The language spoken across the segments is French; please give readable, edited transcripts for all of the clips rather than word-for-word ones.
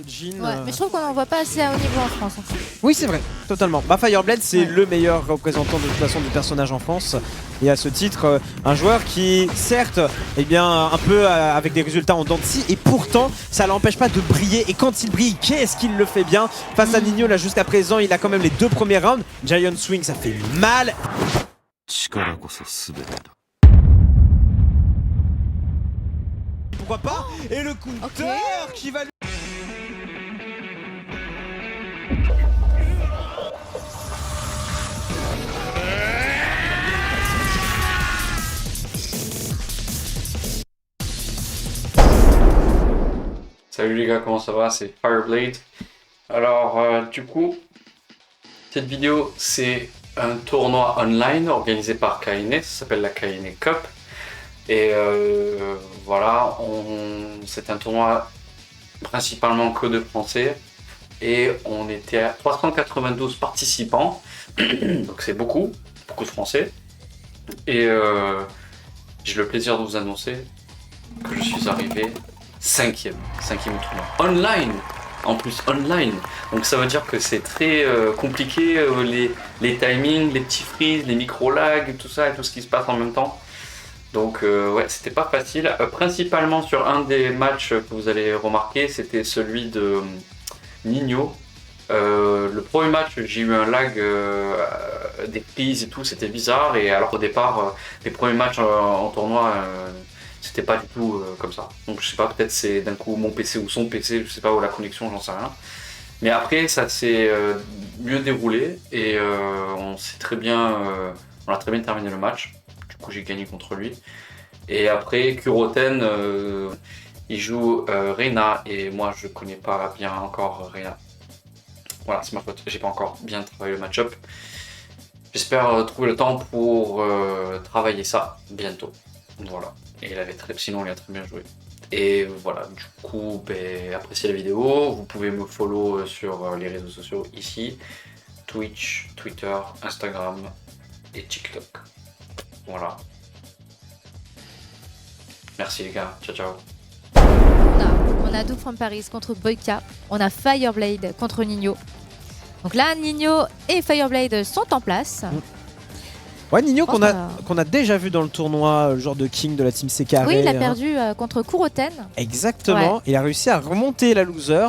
Jin. Ouais, mais je trouve qu'on n'en voit pas assez à haut niveau en France. En fait. Oui, c'est vrai, totalement. Bah, Fireblade, c'est le meilleur représentant de toute façon du personnage en France. Et à ce titre, un joueur qui, certes, eh bien, un peu avec des résultats en dents de scie, et pourtant, ça l'empêche pas de briller. Et quand il brille, qu'est-ce qu'il le fait bien? Face à Nino, là, jusqu'à présent, il a quand même les 2 premiers rounds. Giant Swing, ça fait mal. Pourquoi pas? Et le counter qui va lui... Salut les gars, comment ça va? C'est Fireblade. Alors, du coup, cette vidéo, c'est un tournoi online organisé par KNE, ça s'appelle la KNE Cup. Et voilà, c'est un tournoi principalement que de français. Et on était à 392 participants, donc c'est beaucoup de français. Et j'ai le plaisir de vous annoncer que je suis arrivé cinquième tournoi. Online, en plus online. Donc ça veut dire que c'est très compliqué, les timings, les petits freezes, les micro-lags, tout ça et tout ce qui se passe en même temps. Donc ouais, c'était pas facile. Principalement sur un des matchs que vous allez remarquer, c'était celui de Nino. Le premier match, j'ai eu un lag, des prises et tout, c'était bizarre. Et alors au départ, les premiers matchs en tournoi, c'était pas du tout comme ça. Donc je sais pas, peut-être c'est d'un coup mon PC ou son PC, je sais pas, ou la connexion, j'en sais rien. Mais après, ça s'est mieux déroulé et on a très bien terminé le match. Du coup, j'ai gagné contre lui. Et après, Kuroten, il joue Reina et moi, je connais pas bien encore Reina. Voilà, c'est ma faute, j'ai pas encore bien travaillé le match-up. J'espère trouver le temps pour travailler ça bientôt. Voilà, et sinon il a très bien joué. Et voilà, du coup, appréciez la vidéo. Vous pouvez me follow sur les réseaux sociaux ici. Twitch, Twitter, Instagram et TikTok. Voilà. Merci les gars, ciao ciao. On a Do From Paris contre Boyka. On a Fireblade contre Nino. Donc là, Nino et Fireblade sont en place. Ouais, Nino qu'on a déjà vu dans le tournoi, le genre de king de la team C carré. Oui, il a perdu contre Kuroten. Exactement, ouais. Il a réussi à remonter la loser.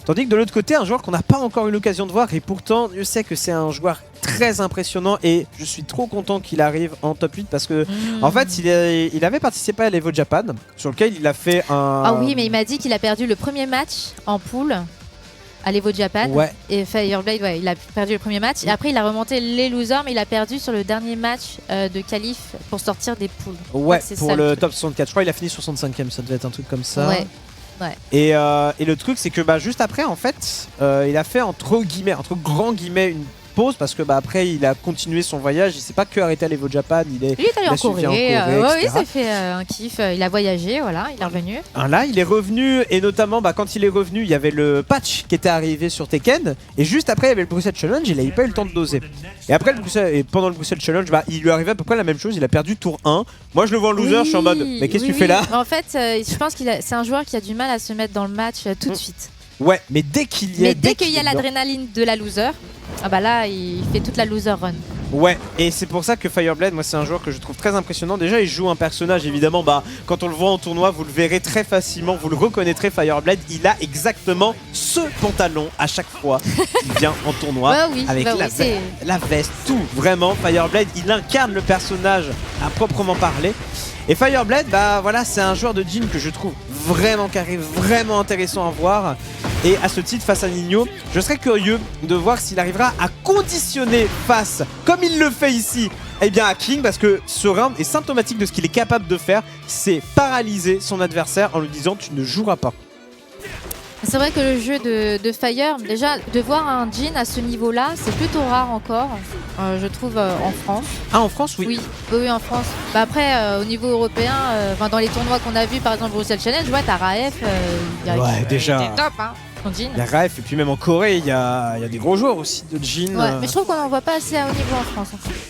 Tandis que de l'autre côté, un joueur qu'on n'a pas encore eu l'occasion de voir, et pourtant, je sais que c'est un joueur très impressionnant et je suis trop content qu'il arrive en top 8 parce que en fait il avait participé à l'Evo Japan sur lequel il a fait un... Ah oui, mais il m'a dit qu'il a perdu le premier match en poule à l'Evo Japan. Ouais. Et Fireblade, ouais, il a perdu le premier match. Et après, il a remonté les losers, mais il a perdu sur le dernier match de qualif pour sortir des poules. Ouais, pour le top 64. Je crois qu'il a fini 65ème, ça devait être un truc comme ça. Ouais. Ouais. Et le truc, c'est que juste après, en fait, il a fait entre grands guillemets, une pause parce que après il a continué son voyage, il s'est pas que arrêté à l'Evo Japan, il est allé en Corée, ouais, il s'est fait un kiff, il a voyagé, voilà, il est revenu. Là il est revenu et notamment quand il est revenu il y avait le patch qui était arrivé sur Tekken et juste après il y avait le Bruxelles Challenge, il n'avait pas eu le temps de doser. Et après pendant le Bruxelles Challenge il lui arrivait à peu près la même chose, il a perdu tour 1. Moi je le vois en loser, je suis en mode mais qu'est-ce que tu fais là? En fait je pense c'est un joueur qui a du mal à se mettre dans le match tout de suite. Ouais, mais dès qu'il y a l'adrénaline de la loser, là il fait toute la loser run. Ouais, et c'est pour ça que Fireblade, moi c'est un joueur que je trouve très impressionnant. Déjà il joue un personnage évidemment, quand on le voit en tournoi vous le verrez très facilement, vous le reconnaîtrez. Fireblade, il a exactement ce pantalon à chaque fois qu'il vient en tournoi avec la veste, tout, vraiment. Fireblade, il incarne le personnage à proprement parler. Et Fireblade, voilà, c'est un joueur de Jin que je trouve vraiment carré, vraiment intéressant à voir. Et à ce titre, face à Nino, je serais curieux de voir s'il arrivera à conditionner face, comme il le fait ici, à King, parce que ce round est symptomatique de ce qu'il est capable de faire, c'est paralyser son adversaire en lui disant tu ne joueras pas. C'est vrai que le jeu de Fire, déjà de voir un Jin à ce niveau-là, c'est plutôt rare encore, je trouve, en France. Ah, en France, oui. Oui, en France. Après, au niveau européen, dans les tournois qu'on a vus, par exemple Bruxelles Challenge, t'as Raef, déjà. Il est top, hein, son Jin. Il y a Raef, et puis même en Corée, il y a des gros joueurs aussi de Jin. Ouais, mais je trouve qu'on n'en voit pas assez à haut niveau en France.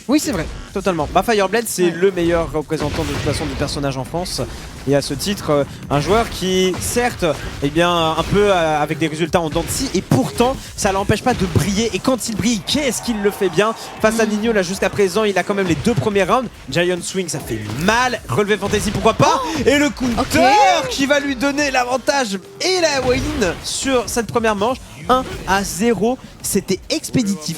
Oui, c'est vrai. totalement. Bah Fireblade c'est le meilleur représentant de toute façon du personnage en France. Et à ce titre, un joueur qui certes eh bien un peu avec des résultats en dents de scie et pourtant ça l'empêche pas de briller. Et quand il brille, qu'est-ce qu'il le fait bien face à Nino là jusqu'à présent. Il a quand même les 2 premiers rounds. Giant Swing ça fait mal. Relevé Fantasy pourquoi pas. Et le counter qui va lui donner l'avantage et la win sur cette première manche. 1-0, c'était expéditif.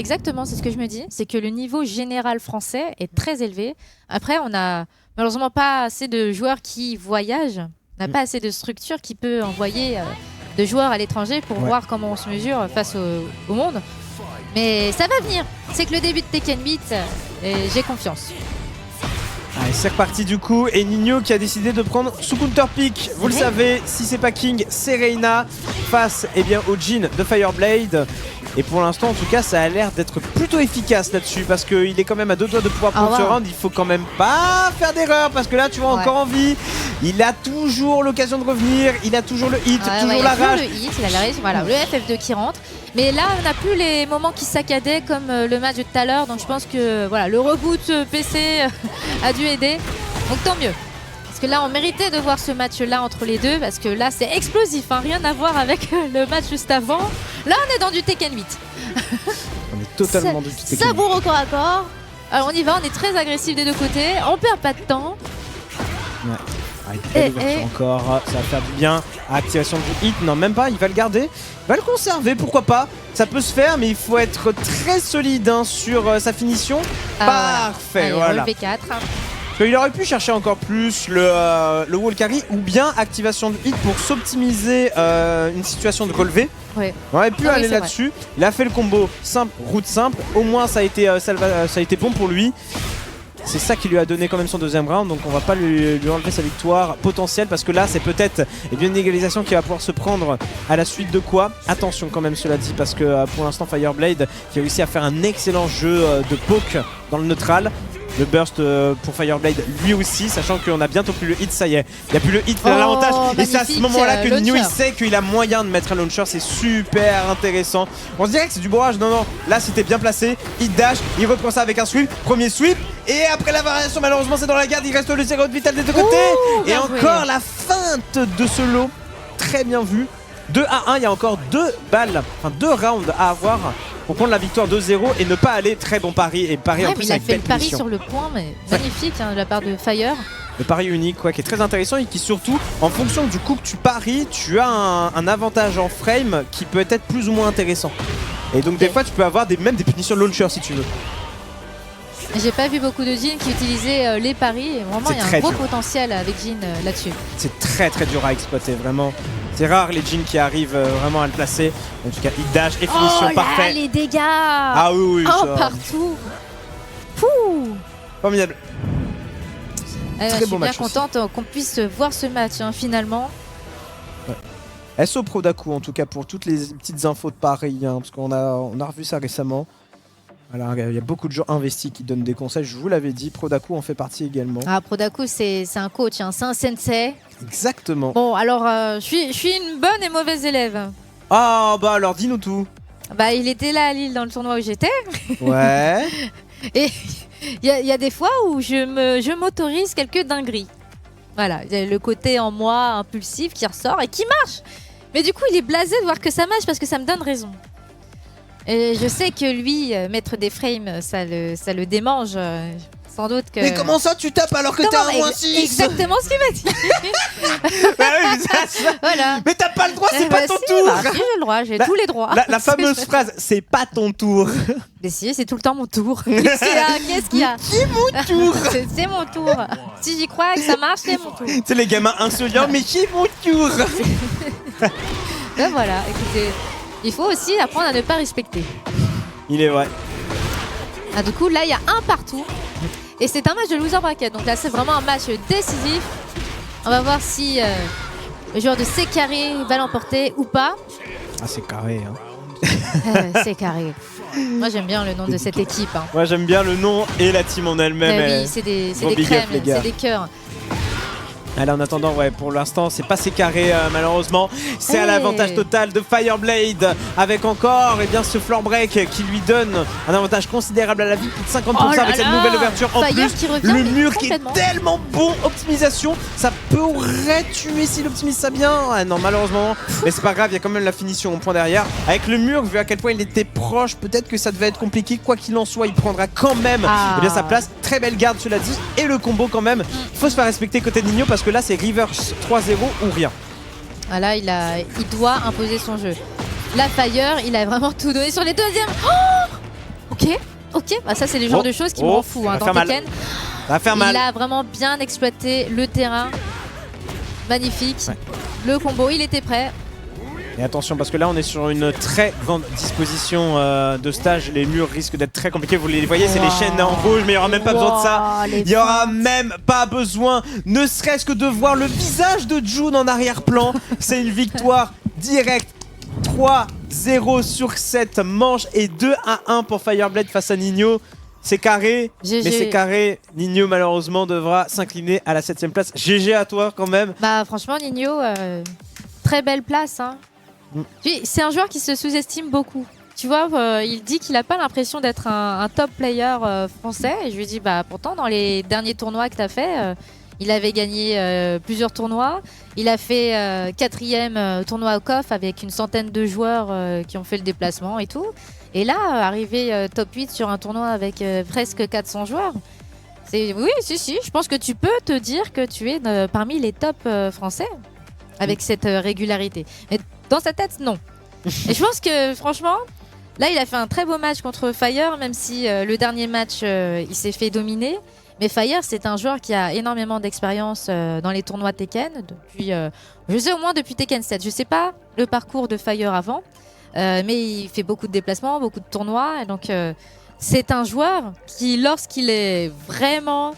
Exactement, c'est ce que je me dis. C'est que le niveau général français est très élevé. Après, on a malheureusement pas assez de joueurs qui voyagent. On n'a pas assez de structures qui peut envoyer de joueurs à l'étranger pour voir comment on se mesure face au monde. Mais ça va venir. C'est que le début de Tekken 8 et j'ai confiance. Allez, c'est reparti du coup. Et Nino qui a décidé de prendre sous counter pick. Vous le savez, si c'est pas King, c'est Reina face au Jhin de Fireblade. Et pour l'instant, en tout cas, ça a l'air d'être plutôt efficace là-dessus parce qu'il est quand même à 2 doigts de pouvoir prendre ce round. Il faut quand même pas faire d'erreur parce que là, tu vois, encore en vie. Il a toujours l'occasion de revenir. Il a toujours le hit, toujours la rage. Il a la rage. Voilà, le FF2 qui rentre. Mais là, on n'a plus les moments qui saccadaient comme le match de tout à l'heure. Donc je pense que voilà, le reboot PC a dû aider. Donc tant mieux. Parce que là, on méritait de voir ce match-là entre les deux. Parce que là, c'est explosif. Hein, rien à voir avec le match juste avant. Là, on est dans du Tekken 8. On est totalement du Tekken 8. Sabour au corps à corps. Alors on y va, on est très agressif des 2 côtés. On perd pas de temps. Ouais. Encore, ça va faire du bien. Activation du hit, non même pas, il va le garder. Il va le conserver, pourquoi pas. Ça peut se faire, mais il faut être très solide sur sa finition. Parfait, allez, voilà. V4. Il aurait pu chercher encore plus le wall carry ou bien activation de hit pour s'optimiser une situation de relevé. On aurait pu aller là-dessus. Il a fait le combo simple, route simple. Au moins ça a été bon pour lui. C'est ça qui lui a donné quand même son 2e round, donc on va pas lui enlever sa victoire potentielle parce que là c'est peut-être une égalisation qui va pouvoir se prendre à la suite de quoi. Attention quand même cela dit parce que pour l'instant Fireblade qui a réussi à faire un excellent jeu de poke dans le neutral. Le burst pour Fireblade lui aussi, sachant qu'on a bientôt plus le hit, ça y est. Il n'y a plus le hit, l'avantage. Et c'est à ce moment-là que Nino il sait qu'il a moyen de mettre un launcher, c'est super intéressant. On se dirait que c'est du bourrage, non, là c'était bien placé. Hit dash, il reprend ça avec un sweep, premier sweep. Et après la variation, malheureusement c'est dans la garde, il reste le 0 de vital des 2 côtés. Et encore la feinte de ce lot, très bien vu. 2-1, il y a encore 2 balles, enfin 2 rounds à avoir pour prendre la victoire 2-0 et ne pas aller. Très bon pari et pari en plus il a avec fait belle le pari punition. sur le point, mais magnifique de la part de Fire. Le pari unique qui est très intéressant et qui surtout en fonction du coup que tu paries, tu as un avantage en frame qui peut être plus ou moins intéressant. Et donc des fois tu peux avoir même des punitions launcher si tu veux. J'ai pas vu beaucoup de Jhin qui utilisaient les paris et vraiment il y a un gros potentiel avec Jhin là-dessus. C'est très dur à exploiter vraiment. C'est rare les Jhin qui arrivent vraiment à le placer. En tout cas, hit dash et finition parfaite. Les dégâts. Ah oui, partout. Pouh. Formidable. Je suis bien contente qu'on puisse voir ce match finalement. SO Prodaku en tout cas pour toutes les petites infos de Paris parce qu'on a revu ça récemment. Alors, il y a beaucoup de gens investis qui donnent des conseils, je vous l'avais dit, Prodaku en fait partie également. Ah, Prodaku c'est un coach, c'est un sensei. Exactement. Bon, alors je suis une bonne et mauvaise élève. Ah, bah alors dis-nous tout. Bah, il était là à Lille dans le tournoi où j'étais. Ouais. Et il y a des fois où je m'autorise quelques dingueries. Voilà, il y a le côté en moi impulsif qui ressort et qui marche. Mais du coup, il est blasé de voir que ça marche parce que ça me donne raison. Et je sais que lui, mettre des frames, ça le démange. Sans doute que... Mais comment ça tu tapes alors que t'es un moins 6? Exactement ce qu'il m'a dit. Bah oui, voilà. Mais t'as pas le droit, c'est pas ton tour. Bah, si, j'ai le droit, j'ai tous les droits. La fameuse phrase, c'est pas ton tour. Mais si, c'est tout le temps mon tour. Qu'est-ce qu'il y a? C'est mon tour. C'est mon tour. Si j'y crois que ça marche, c'est mon tour. C'est les gamins insolents, mais c'est mon tour. Ben voilà, écoutez, il faut aussi apprendre à ne pas respecter. Il est vrai. Ah, du coup, là, il y a un partout. Et c'est un match de loser bracket. Donc là, c'est vraiment un match décisif. On va voir si le joueur de C carré va l'emporter ou pas. Ah, c'est carré. C'est carré. Moi, j'aime bien le nom de cette équipe. Moi, j'aime bien le nom et la team en elle-même. Oui, c'est des crèmes, c'est des cœurs. Allez, en attendant, ouais, pour l'instant, c'est pas assez carré malheureusement. C'est à l'avantage total de Fireblade avec encore bien, ce floor break qui lui donne un avantage considérable à la vie, plus de 50% avec cette nouvelle ouverture. En Fire plus, qui revient, le mur qui est complètement. tellement bon, optimisation, ça pourrait tuer s'il optimise ça bien. Ah non, malheureusement, mais c'est pas grave, il y a quand même la finition au point derrière. Avec le mur, vu à quel point il était proche, peut-être que ça devait être compliqué. Quoi qu'il en soit, il prendra quand même eh bien, sa place. Très belle garde, cela dit, et le combo quand même. Il faut se faire respecter côté Nino parce que là, c'est reverse 3-0 ou rien. Ah là, il doit imposer son jeu. La Fire, il a vraiment tout donné sur les deuxièmes. Oh, ok. Bah, ça, c'est le genre de choses qui m'en fout dans Tekken. Ça va faire mal. Il a vraiment bien exploité le terrain. Magnifique. Ouais. Le combo, il était prêt. Et attention parce que là on est sur une très grande disposition de stage. Les murs risquent d'être très compliqués. Vous les voyez, c'est les chaînes en rouge, mais il n'y aura même pas besoin de ça. Il n'y aura même pas besoin, ne serait-ce que de voir le visage de Jun en arrière-plan. C'est une victoire directe. 3-0 sur 7 manches et 2-1 pour Fireblade face à Nino. C'est carré, mais c'est carré. Nino malheureusement devra s'incliner à la 7ème place. GG à toi quand même. Bah franchement Nino, très belle place. Hein. C'est un joueur qui se sous-estime beaucoup. Tu vois, il dit qu'il n'a pas l'impression d'être un top player français. Et je lui dis, bah pourtant dans les derniers tournois que tu as fait, il avait gagné plusieurs tournois. Il a fait 4e tournoi au COF avec une centaine de joueurs qui ont fait le déplacement et tout. Et là, arriver top 8 sur un tournoi avec presque 400 joueurs, oui, si, je pense que tu peux te dire que tu es parmi les top français avec cette régularité. Mais dans sa tête, non. Et je pense que franchement, là, il a fait un très beau match contre Fire, même si le dernier match, il s'est fait dominer. Mais Fire, c'est un joueur qui a énormément d'expérience dans les tournois Tekken. Depuis, je sais au moins depuis Tekken 7. Je sais pas le parcours de Fire avant, mais il fait beaucoup de déplacements, beaucoup de tournois. Et donc, c'est un joueur qui, lorsqu'il est vraiment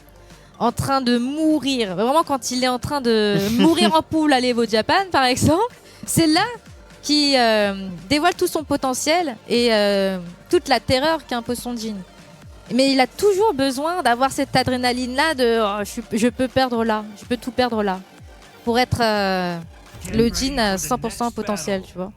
en train de mourir, vraiment quand il est en train de mourir en poule à l'Evo Japan, par exemple, c'est là qui dévoile tout son potentiel et toute la terreur qu'impose son Jin. Mais il a toujours besoin d'avoir cette adrénaline-là de je peux perdre là, je peux tout perdre là, pour être le Jin à 100% potentiel, tu vois.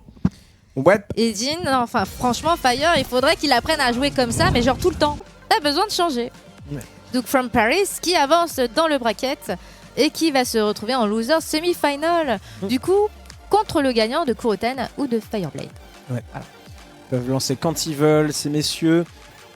Ouais. Et Jin, enfin franchement, Fire, il faudrait qu'il apprenne à jouer comme ça, mais genre tout le temps. T'as besoin de changer. Ouais. Donc From Paris qui avance dans le bracket et qui va se retrouver en loser semi-final. Du coup, contre le gagnant de Kuroten ou de Fireblade. Ouais. Voilà. Ils peuvent lancer quand ils veulent, ces messieurs.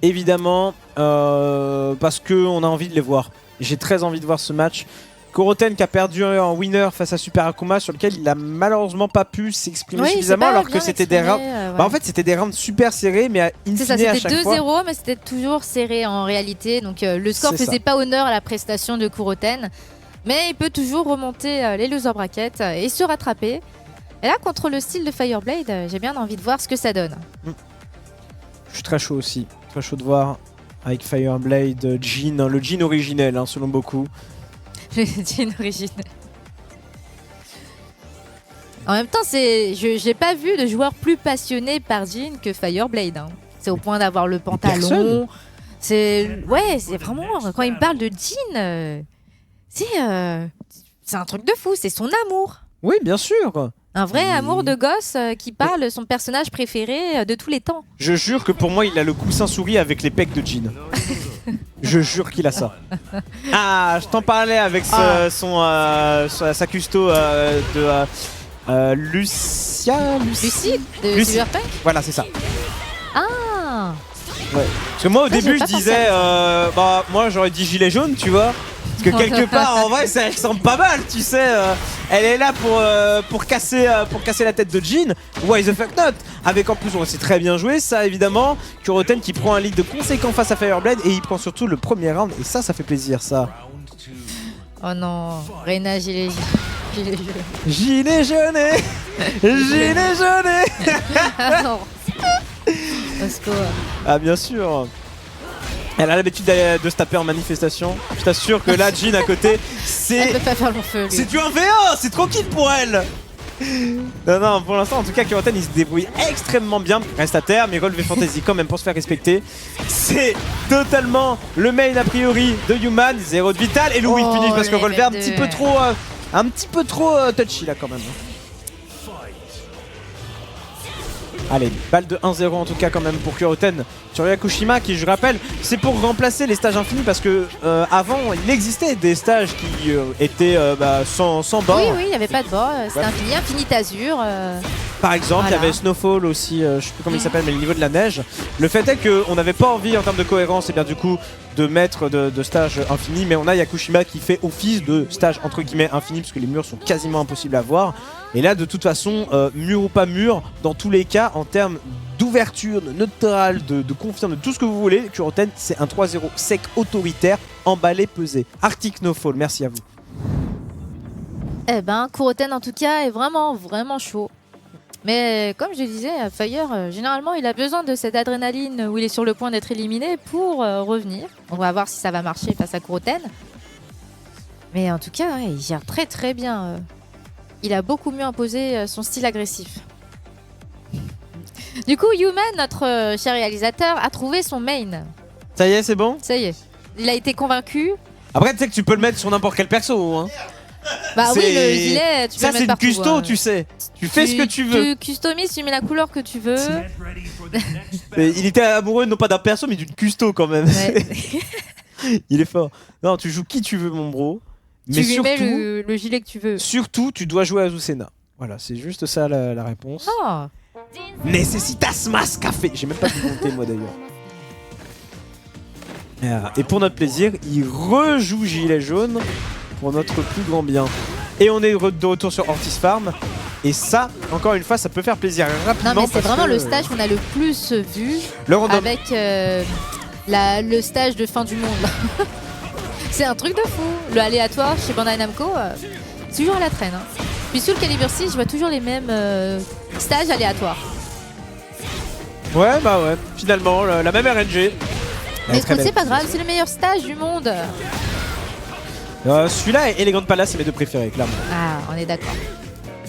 Évidemment, parce qu'on a envie de les voir. J'ai très envie de voir ce match. Kuroten qui a perdu en winner face à Super Akuma, sur lequel il a malheureusement pas pu s'exprimer suffisamment, alors que c'était des rounds. Bah en fait, c'était des rounds super serrés, mais in fine, à chaque fois. C'était 2-0, mais c'était toujours serré en réalité. Donc le score faisait pas honneur à la prestation de Kuroten. Mais il peut toujours remonter les loser brackets et se rattraper. Et là, contre le style de Fireblade, j'ai bien envie de voir ce que ça donne. Je suis très chaud aussi. Très chaud de voir avec Fireblade, Jin, le Jin originel, hein, selon beaucoup. Le Jin originel. En même temps, j'ai pas vu de joueur plus passionné par Jin que Fireblade. Hein. C'est au point d'avoir le pantalon. C'est vraiment, quand il me parle de Jin, c'est un truc de fou, c'est son amour. Oui, bien sûr. Un vrai amour de gosse qui parle de son personnage préféré de tous les temps. Je jure que pour moi, il a le coussin souris avec les pecs de Jin. Je jure qu'il a ça. Ah, je t'en parlais avec sa custo de Lucie de Cyberpunk. Voilà, c'est ça. Ah. Ouais. Parce que moi, au début, je disais, moi, j'aurais dit gilet jaune, tu vois. Parce que quelque part, en vrai, ça ressemble pas mal, tu sais. Elle est là pour casser la tête de Jin. Why the fuck not? Avec en plus, c'est très bien joué, ça évidemment. Kuroten qui prend un lead de conséquent face à Fireblade et il prend surtout le premier round. Et ça fait plaisir, ça. Oh non, Reina gilet jaune. Gilet jauné. Gilet jauné. Ah non. Ah bien sûr. Elle a l'habitude de se taper en manifestation. Je t'assure que là, Jin à côté, elle peut pas faire long feu. C'est du 1v1, c'est tranquille pour elle. Non, pour l'instant, en tout cas, Kuroten il se débrouille extrêmement bien. Reste à terre, mais relevé fantasy quand même pour se faire respecter. C'est totalement le main a priori de Human. 0 de vital et le weak punish parce que relevé un petit peu trop Un petit peu trop touchy là quand même. Allez, balle de 1-0 en tout cas quand même pour Kuroten sur Yakushima qui, je rappelle, c'est pour remplacer les stages infinis parce que avant il existait des stages qui étaient sans bord. Oui, il n'y avait pas de bord, c'était infini Azur. Par exemple, il y avait Snowfall aussi, je sais plus comment il s'appelle, mais le niveau de la neige. Le fait est qu'on n'avait pas envie en termes de cohérence et bien du coup de mettre de stages infinis, mais on a Yakushima qui fait office de stage entre guillemets infini parce que les murs sont quasiment impossibles à voir. Et là, de toute façon, mur ou pas mur, dans tous les cas, en termes d'ouverture, de neutral, de confiance, de tout ce que vous voulez, Kuroten, c'est un 3-0 sec autoritaire, emballé, pesé. Arctic No Fall, merci à vous. Eh ben, Kuroten en tout cas est vraiment chaud. Mais comme je disais, Fire, généralement, il a besoin de cette adrénaline où il est sur le point d'être éliminé pour revenir. On va voir si ça va marcher face à Kuroten. Mais en tout cas, ouais, il gère très bien. Il a beaucoup mieux imposé son style agressif. Du coup, Human, notre cher réalisateur, a trouvé son main. Ça y est, c'est bon? Ça y est. Il a été convaincu. Après, tu sais que tu peux le mettre sur n'importe quel perso. Hein. Bah oui, le gilet, tu peux ça, le mettre partout. Ça, c'est une custo, tu sais. Tu fais ce que tu veux. Tu customises, tu mets la couleur que tu veux. Il était amoureux non pas d'un perso, mais d'une custo quand même. Ouais. Il est fort. Non, tu joues qui tu veux, mon bro. Mais tu lui surtout, mets le gilet que tu veux. Surtout, tu dois jouer Azucena. Voilà, c'est juste ça la réponse. Oh. Necesitas más café. J'ai même pas pu compter moi d'ailleurs. Et pour notre plaisir, il rejoue Gilet Jaune pour notre plus grand bien. Et on est de retour sur Ortiz Farm. Et ça, encore une fois, ça peut faire plaisir rapidement. Non mais c'est vraiment le stage qu'on a le plus vu avec le stage de fin du monde. C'est un truc de fou. Le aléatoire chez Bandai Namco, c'est toujours à la traîne. Hein. Puis sous le Calibur 6, je vois toujours les mêmes stages aléatoires. Ouais, bah ouais. Finalement, la même RNG. Mais c'est pas grave, c'est le meilleur stage du monde. Celui-là et Elegant Palace, c'est mes deux préférés, clairement. Ah, on est d'accord.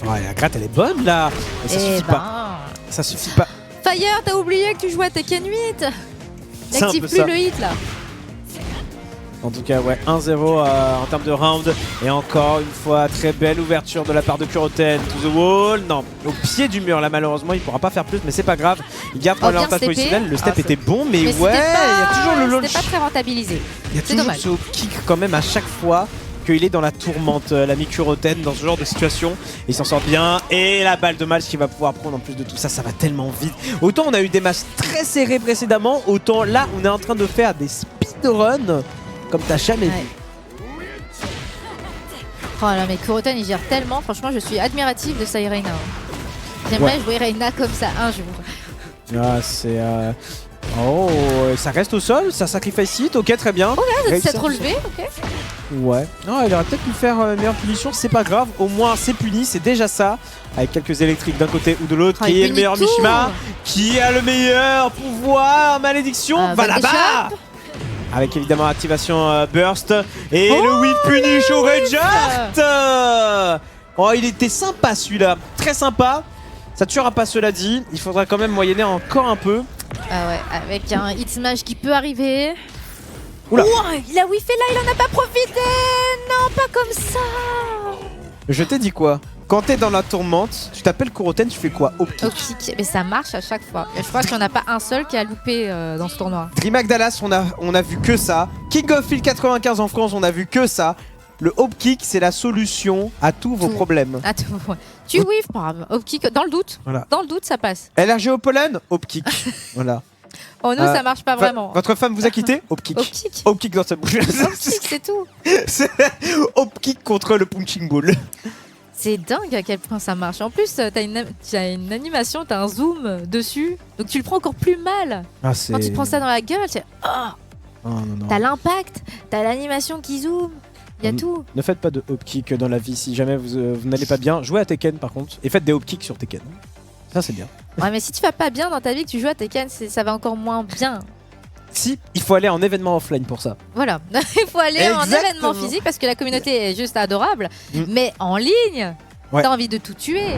Ouais, la gratte, elle est bonne là. Mais ça suffit pas. Ça suffit pas. Fire, t'as oublié que tu jouais à Tekken 8. N'active plus le hit là. En tout cas, ouais, 1-0 en termes de round. Et encore une fois, très belle ouverture de la part de Kuroten. To the wall. Non, au pied du mur, là, malheureusement, il pourra pas faire plus, mais c'est pas grave. Il garde pour l'avantage positionnel. Le step était bon, mais ouais, il y a toujours le launch. C'était pas très rentabilisé. Il y a toujours ce kick quand même à chaque fois qu'il est dans la tourmente, l'ami Kuroten, dans ce genre de situation. Il s'en sort bien. Et la balle de match qu'il va pouvoir prendre en plus de tout ça, ça va tellement vite. Autant on a eu des matchs très serrés précédemment, autant là, on est en train de faire des speedruns comme t'as jamais vu. Oh là, mais Kuroten il gère tellement, franchement je suis admirative de sa Irena. J'aimerais jouer Reina comme ça un jour. Ah, c'est oh, ça reste au sol, ça sacrifice hit, ok, très bien. Oh regarde, s'être relevé, ok. Ouais, non, il aurait peut-être pu faire une meilleure punition, c'est pas grave, au moins c'est puni, c'est déjà ça. Avec quelques électriques d'un côté ou de l'autre, qui est le meilleur Mishima, qui a le meilleur pouvoir, malédiction, va là-bas. Avec évidemment activation burst et le whip punish au reject. Oh, il était sympa celui-là, très sympa. Ça tuera pas, cela dit, il faudra quand même moyenner encore un peu. Ah ouais, avec un hit smash qui peut arriver. Oula. Oh, il a whiffé là, il en a pas profité. Non, pas comme ça. Je t'ai dit quoi? Quand t'es dans la tourmente, tu t'appelles Kuroten, tu fais quoi? Optique. Optique, mais ça marche à chaque fois. Et je crois qu'il n'y en a pas un seul qui a loupé dans ce tournoi. DreamHack Dallas, on a vu que ça. King of Field 95 en France, on a vu que ça. Le hop kick, c'est la solution à tous vos problèmes. À tout, ouais. Tu whiff, hop kick, dans le doute. Voilà. Dans le doute, ça passe. LRG au pollen, hop kick. Voilà. Oh nous, ça marche pas vraiment. Votre femme vous a quitté? Hop kick. Hop kick. Hop kick dans sa bouche. Hop kick, c'est tout. Hop kick contre le punching ball. C'est dingue à quel point ça marche. En plus, t'as une animation, t'as un zoom dessus, donc tu le prends encore plus mal. Ah, quand tu te prends ça dans la gueule, tu t'as l'impact, t'as l'animation qui zoome, il y a tout. Ne faites pas de hop kick dans la vie si jamais vous n'allez pas bien. Jouez à Tekken par contre et faites des hop kicks sur Tekken. Ça c'est bien. Ouais, mais si tu vas pas bien dans ta vie que tu joues à Tekken, ça va encore moins bien. Si, il faut aller en événement offline pour ça. Voilà, il faut aller en événement physique parce que la communauté est juste adorable, mais en ligne, t'as envie de tout tuer.